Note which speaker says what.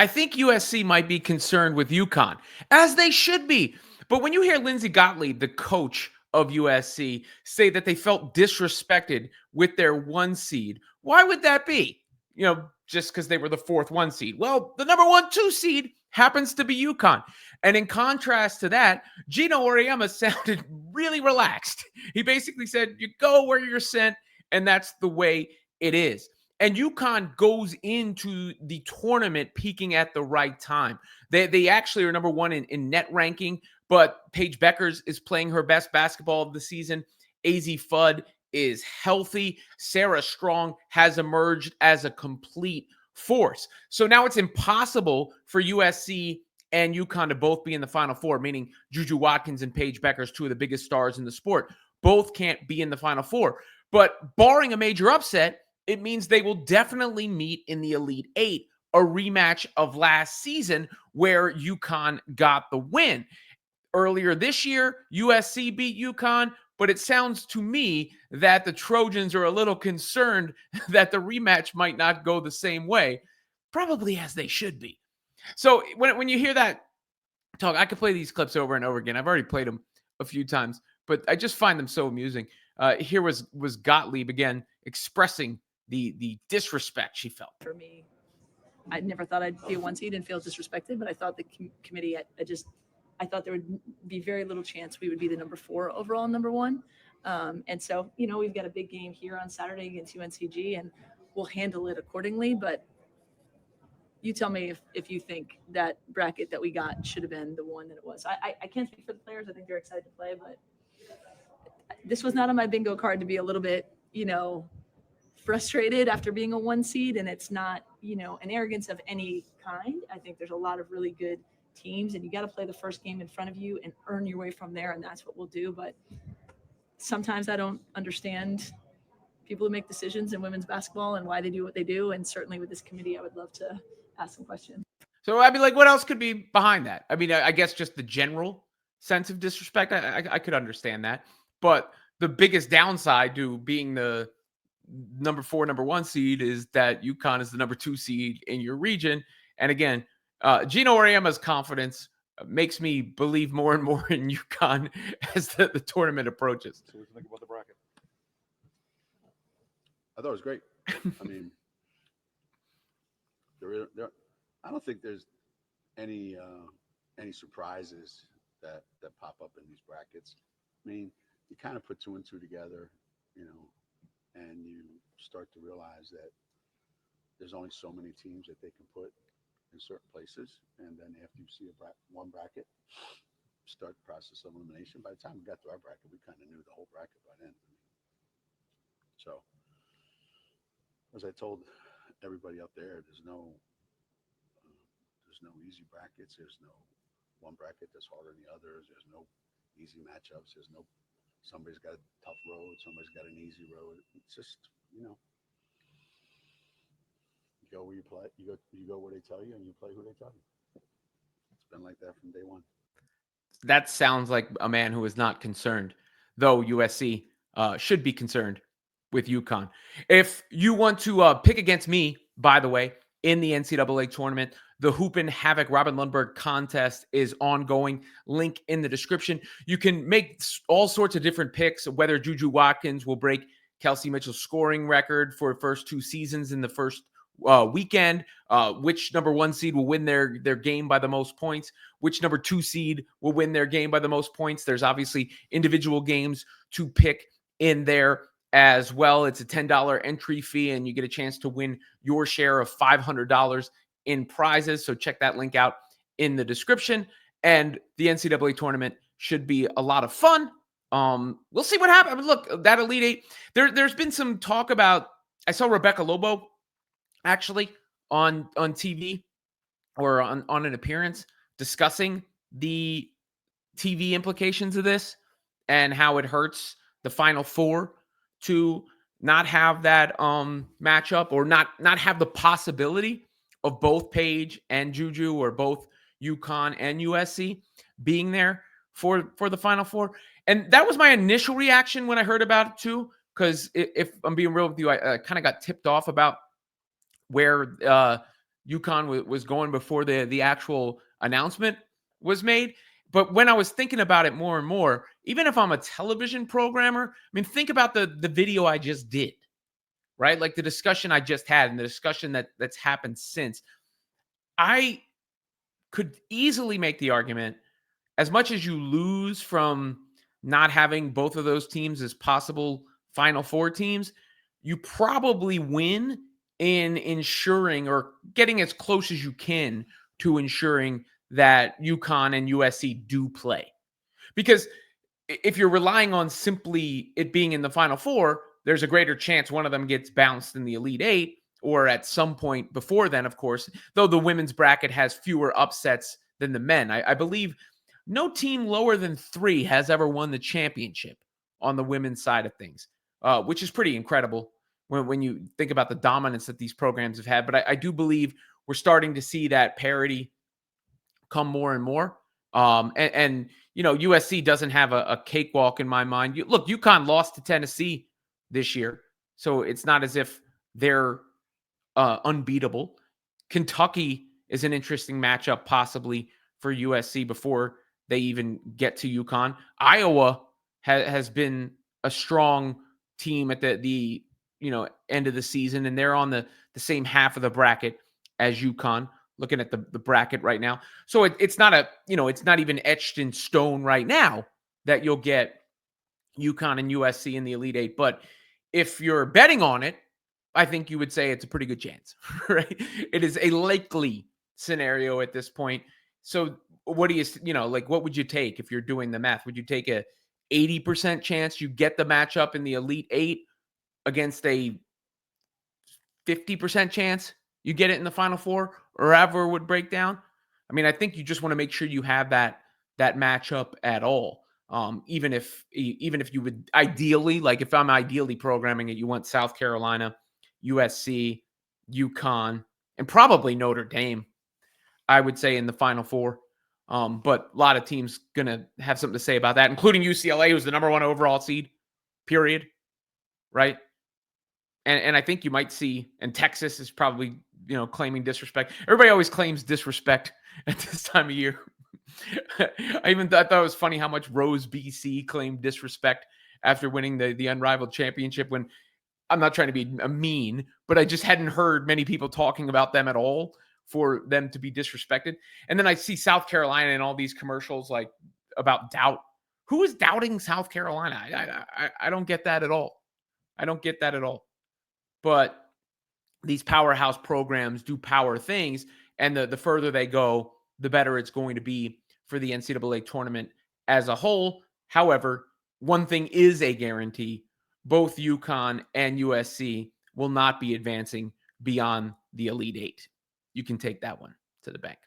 Speaker 1: I think USC might be concerned with UConn, as they should be. But when you hear Lindsey Gottlieb, the coach of USC, say that they felt disrespected with their 1 seed, why would that be? Just because they were the 4th 1 seed. Well, the number 1, 2 seed happens to be UConn. And in contrast to that, Geno Auriemma sounded really relaxed. He basically said, you go where you're sent, and that's the way it is. And UConn goes into the tournament peaking at the right time. They actually are number 1 in net ranking, but Paige Beckers is playing her best basketball of the season. AZ Fudd is healthy. Sarah Strong has emerged as a complete force. So now it's impossible for USC and UConn to both be in the Final Four, meaning Juju Watkins and Paige Beckers, 2 of the biggest stars in the sport, both can't be in the Final Four. But barring a major upset, it means they will definitely meet in the Elite 8, a rematch of last season where UConn got the win. Earlier this year, USC beat UConn, but it sounds to me that the Trojans are a little concerned that the rematch might not go the same way, probably as they should be. So when you hear that talk, I could play these clips over and over again. I've already played them a few times, but I just find them so amusing. Here was Gottlieb again expressing the disrespect she felt.
Speaker 2: For me, I never thought I'd be a 1 seed and feel disrespected, but I thought the committee, I thought there would be very little chance we would be the number 4 overall, number 1. And so, we've got a big game here on Saturday against UNCG, and we'll handle it accordingly. But you tell me if you think that bracket that we got should have been the one that it was. I can't speak for the players. I think they're excited to play, but this was not on my bingo card to be a little bit, frustrated after being a 1 seed. And it's not, an arrogance of any kind. I think there's a lot of really good teams, and you got to play the first game in front of you and earn your way from there. And that's what we'll do. But sometimes I don't understand people who make decisions in women's basketball and why they do what they do. And certainly with this committee, I would love to ask some questions.
Speaker 1: So, what else could be behind that? I guess just the general sense of disrespect. I could understand that. But the biggest downside to being the number 4, number 1 seed is that UConn is the number 2 seed in your region. And again, Geno Auriemma's confidence makes me believe more and more in UConn as the tournament approaches.
Speaker 3: So what do you think about the bracket? I thought it was great. I don't think there's any surprises that pop up in these brackets. You kind of put 2 and 2 together, and you start to realize that there's only so many teams that they can put in certain places. And then after you see one bracket, start the process of elimination. By the time we got to our bracket, we kind of knew the whole bracket by then. So, as I told everybody out there, there's no easy brackets. There's no one bracket that's harder than the others. There's no easy matchups. Somebody's got a tough road. Somebody's got an easy road. It's just, you go where you play. You go where they tell you, and you play who they tell you. It's been like that from day one.
Speaker 1: That sounds like a man who is not concerned, though USC should be concerned with UConn. If you want to pick against me, by the way, in the NCAA tournament, the Hoopin Havoc Robin Lundberg contest is ongoing. Link in the description. You can make all sorts of different picks, whether Juju Watkins will break Kelsey Mitchell's scoring record for first 2 seasons in the first weekend, which number 1 seed will win their game by the most points, which number 2 seed will win their game by the most points. There's obviously individual games to pick in there as well. It's a $10 entry fee, and you get a chance to win your share of $500 in prizes. So check that link out in the description. And the NCAA tournament should be a lot of fun. We'll see what happens. Look, that Elite 8, there's been some talk about, I saw Rebecca Lobo actually on TV or on an appearance discussing the TV implications of this and how it hurts the Final Four to not have that matchup, or not have the possibility of both Paige and Juju, or both UConn and USC being there for the Final Four. And that was my initial reaction when I heard about it too, because if I'm being real with you, I kind of got tipped off about where UConn was going before the actual announcement was made. But when I was thinking about it more and more, even if I'm a television programmer, I mean, think about the video I just did, right? Like the discussion I just had and the discussion that's happened since. I could easily make the argument, as much as you lose from not having both of those teams as possible Final Four teams, you probably win in ensuring or getting as close as you can to ensuring that UConn and USC do play. Because if you're relying on simply it being in the Final Four, there's a greater chance one of them gets bounced in the Elite Eight, or at some point before then, of course, though the women's bracket has fewer upsets than the men. I believe no team lower than 3 has ever won the championship on the women's side of things, which is pretty incredible when you think about the dominance that these programs have had. But I do believe we're starting to see that parity come more and more. And USC doesn't have a cakewalk in my mind. Look, UConn lost to Tennessee this year, so it's not as if they're unbeatable. Kentucky is an interesting matchup possibly for USC before they even get to UConn. Iowa has been a strong team at the end of the season, and they're on the same half of the bracket as UConn. Looking at the bracket right now, so it's not it's not even etched in stone right now that you'll get UConn and USC in the Elite Eight. But if you're betting on it, I think you would say it's a pretty good chance, right? It is a likely scenario at this point. So what do what would you take if you're doing the math? Would you take a 80% chance you get the matchup in the Elite Eight against a 50% chance you get it in the Final Four, or however it would break down? I mean, I think you just want to make sure you have that matchup at all. Even if you would ideally, like if I'm ideally programming it, you want South Carolina, USC, UConn, and probably Notre Dame, I would say, in the Final Four. But a lot of teams going to have something to say about that, including UCLA, who's the number 1 overall seed, period. Right? And I think you might see, and Texas is probably, claiming disrespect. Everybody always claims disrespect at this time of year. I thought it was funny how much Rose, BC claimed disrespect after winning the unrivaled championship, when I'm not trying to be mean, but I just hadn't heard many people talking about them at all for them to be disrespected. And then I see South Carolina and all these commercials like about doubt. Who is doubting South Carolina? I don't get that at all. I don't get that at all. But these powerhouse programs do power things, and the further they go, the better it's going to be for the NCAA tournament as a whole. However, one thing is a guarantee: both UConn and USC will not be advancing beyond the Elite Eight. You can take that one to the bank.